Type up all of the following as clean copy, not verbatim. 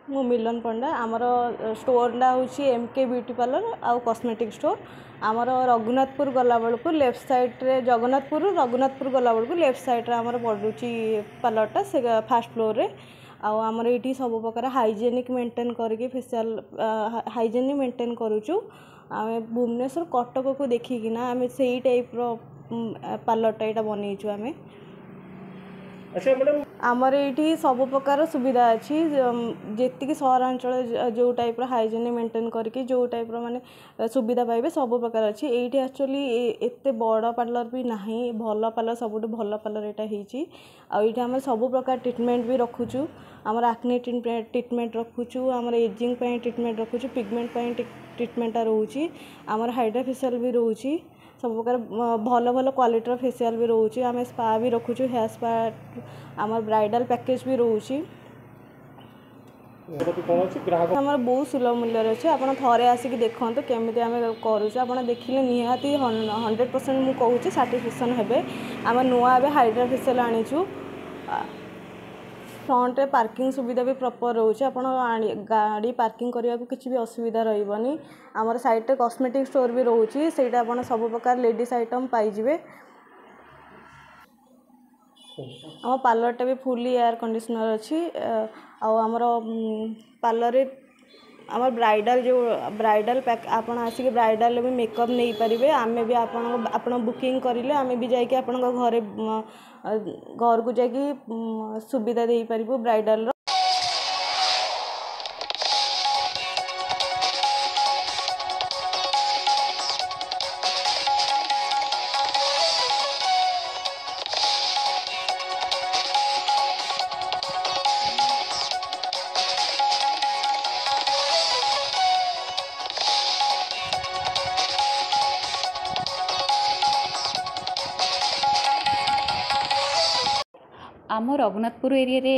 मु मिलन पंडा आमर स्टोरटा हूँ एमके ब्यूटी पार्लर आउ कॉस्मेटिक स्टोर आमर रघुनाथपुर गला बेलू लेफ्ट साइड्रे रघुनाथपुर गला बेलू लेफ्ट साइड्रे आमर पड़ुची पार्लरटा से फास्ट फ्लोर रे आमर ये सब प्रकार हाइजेनिक मेंटेन करके फेशियल हाइजेनिक मेंटेन करूचु आम भुवनेश्वर कटक को देखिकिना आम से टाइप पार्लरटा यहाँ बनईचु आम। अच्छा मैडम आमर ये सब प्रकार सुविधा अच्छी जी सहरांचल जो टाइप हाइजेनिक मेंटेन करके जो टाइप माने सुविधा पाइबे सब प्रकार अच्छी ये एक्चुअली एत बड़ पार्लर भी ना भल पार्लर सब भल पार्लर यहाँ ये आम सब प्रकार ट्रिटमेंट भी रखुचु आमर एक्ने ट्रिटमेंट रखुचु आमर एजिंग ट्रिटमेंट रखुचु पिगमेंट ट्रिटमेंटा रोचे आमर हाइड्रा फेशियल भी रोचे सब प्रकार भल भल क्वालिटर फेशियल भी रोचे आम स्पा भी रखुचु हेयर स्पा आमर ब्राइडल पैकेज भी रोचे आमर बहुत सुलभ मूल्य अच्छे आपड़ थे आसिक देखो केमी आम करुचे आप देखिले निहाती 100% मुझे कहूँ साटिस्फैक्शन हे आम नुआ ए हाइड्रा फेशियल आनीचु फ्रंट पार्किंग सुविधा भी प्रॉपर रोचे आप गाड़ी पार्किंग करने को किसी भी असुविधा रही आमर साइड कॉस्मेटिक स्टोर भी रोचे से सब प्रकार लेडीज आइटम पाइबे आम पार्लरटा भी फुली एयर कंडीशनर अच्छी आमर पार्लर आम ब्राइडल जो ब्राइडल पैक आप आसिक ब्राइडल भी मेकअप नहीं पारे आम भी आप बुकिंग करेंगे आम भी जाकि आपण घरे घर को जाकि सुविधा दे पारू ब्राइडल। आम रघुनाथपुर एरिया रे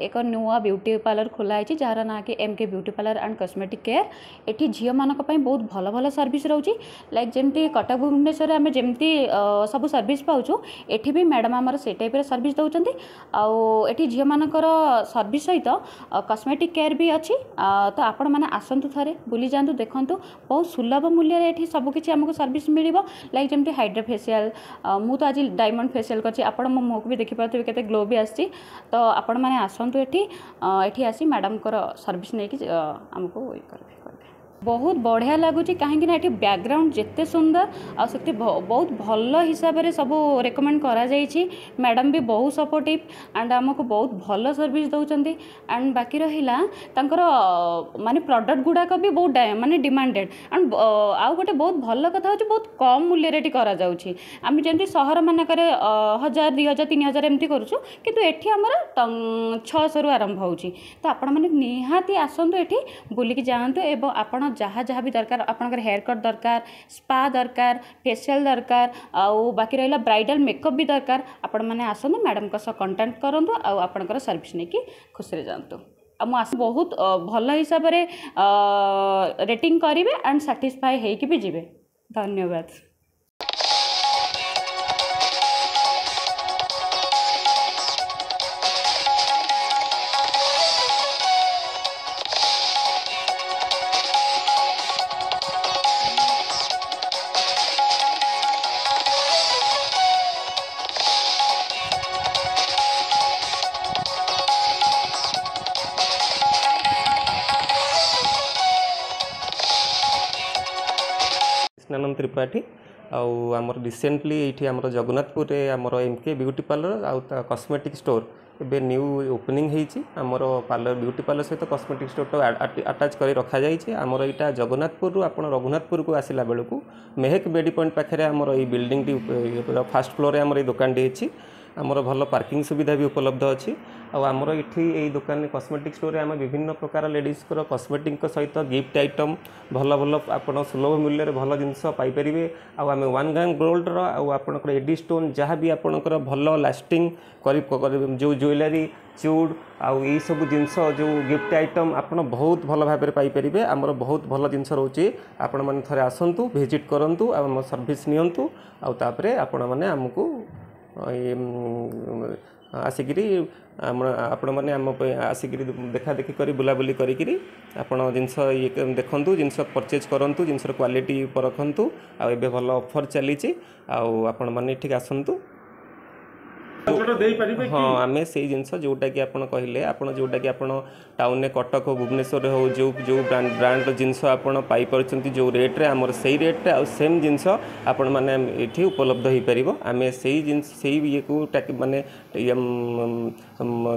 एक नुआ ब्यूटी पार्लर खोलाई जार ना कि MK beauty parlour and cosmetic care at झील मान बहुत भल भल सर्विस रोचे लाइक जमी कटक भुवनेश्वर आम जमी सब सर्विस पाचु एटी भी मैडम आमर से टाइप सर्विस दौरान आठी झील मानकर सर्विस सहित कॉस्मेटिक केयर भी अच्छी तो आपण मैंने आसतु थे बुली जातु देखूँ बहुत सुलभ मूल्य ये सबकि आमको सर्विस मिल लाइक जमी हाइड्रा फेशियल मु तो आज डायमंड फेशियल कर आप मुह को भी देखिपे के ग्लो भी आसी तो आपण मैंने आसतु एठी आसी मैडम को सर्विस नहीं कि आमको ये कर बहुत बढ़िया लगुच कहीं बैकग्राउंड जिते सुंदर आते बहुत भल हिसाब से सब रेकमेंड करा मैडम भी बहुत सपोर्टिव एंड आमको बहुत भल सर्विस दौरान एंड बाकी रहा माने प्रोडक्ट गुड़ाक भी बहुत माने डिमांडेड एंड आउ गोटे बहुत भल कथा हो बहुत कम मूल्य करा आम जमी सहर मानक 1000 2000 3000 एमती करूँ किंतु एठी आमर 600 रु आरंभ हो तो आपण मैंने निहाती आसतु एठी बुलिकी जातु एवं आपण जहाँ जहाँ भी दरकार आपंकर हेयर कट दरकार स्पा दरकार फेशियल दरकार आउ बाकी रहा ब्राइडल मेकअप भी दरकार आपण मैंने आसतु मैडम कंटाक्ट करूँ आपंकर सर्विस नहीं कि खुशी जातु मुझे बहुत भल हिसाब से रेटिंग करेंगे एंड साटिस्फाई होगी भी जीवे। धन्यवाद। कृष्णानंद त्रिपाठी आमर रिसेंटली ये आमर जगन्नाथपुर आमर एमके ब्यूटी पार्लर आउ कॉस्मेटिक स्टोर एबे न्यू ओपनिंग होती आमर पार्लर ब्यूटी पार्लर सहित कॉस्मेटिक स्टोर तो अटैच कर रखा जाइए आमर यहाँ जगन्नाथपुर आप रघुनाथपुर को आसला बेलू मेहेक बेडी पॉइंट पाखे आमर ये बिल्डिंग टी फास्ट फ्लोर आमर ये दुकान टी आमर भल पार्किंग सुविधा भी उपलब्ध अच्छी आमर ये दुकान कॉस्मेटिक स्टोर आम विभिन्न प्रकार लेडीज कॉस्मेटिक सहित गिफ्ट आइटम भल भल आप सुलभ मूल्य भल जिनस पाइपर आम 1 ग्राम गोल्ड आपंकर एडी स्टोन जहाँ भी आपंकर भल लास्टिंग जो ज्वेलरी चूड़ आउ यही सब जिनस जो गिफ्ट आइटम आप बहुत भल भाव पाइपर आमर बहुत भल जिनस रोचे आपण मैंने थे आसतु भिजिट करूँ आम सर्विस नियंतु आउ तापरे आपण मैंने आमको ଆସିକିରି ଆପଣ ମାନେ ଆମ ଆସିକିରି ଦେଖା ଦେଖି କରି ବୁଲାବୁଲି କରିକିରି ଆପଣ ଜିନିଷ ଇଏ ଦେଖନ୍ତୁ, ଜିନିଷ ପରଚେଜ୍ କରନ୍ତୁ, ଜିନିଷର କ୍ୱାଲିଟି ପରଖନ୍ତୁ। ଆଉ ଏବେ ଭଲ ଅଫର୍ ଚାଲିଛି, ଆଉ ଆପଣମାନେ ଏଠିକି ଆସନ୍ତୁ। ହଁ, ଆମେ ସେଇ ଜିନିଷ ଯେଉଁଟାକି ଆପଣ କହିଲେ, ଆପଣ ଯେଉଁଟାକି ଆପଣ ଟାଉନରେ କଟକ ହଉ ଭୁବନେଶ୍ୱରରେ ହଉ ଯେଉଁ ବ୍ରାଣ୍ଡର ଜିନିଷ ଆପଣ ପାଇପାରୁଛନ୍ତି ଯେଉଁ ରେଟ୍ରେ, ଆମର ସେଇ ରେଟ୍ରେ ଆଉ ସେମ୍ ଜିନିଷ ଆପଣମାନେ ଏଠି ଉପଲବ୍ଧ ହୋଇପାରିବ। ଆମେ ସେଇ ଜିନିଷ ସେଇ ଇଏକୁ ମାନେ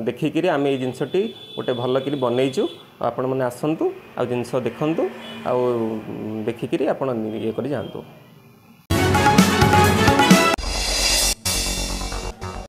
ଦେଖିକିରି ଆମେ ଏଇ ଜିନିଷଟି ଗୋଟେ ଭଲକିରି ବନେଇଛୁ। ଆପଣମାନେ ଆସନ୍ତୁ, ଆଉ ଜିନିଷ ଦେଖନ୍ତୁ, ଆଉ ଦେଖିକିରି ଆପଣ ଇଏ କରି ଯାଆନ୍ତୁ।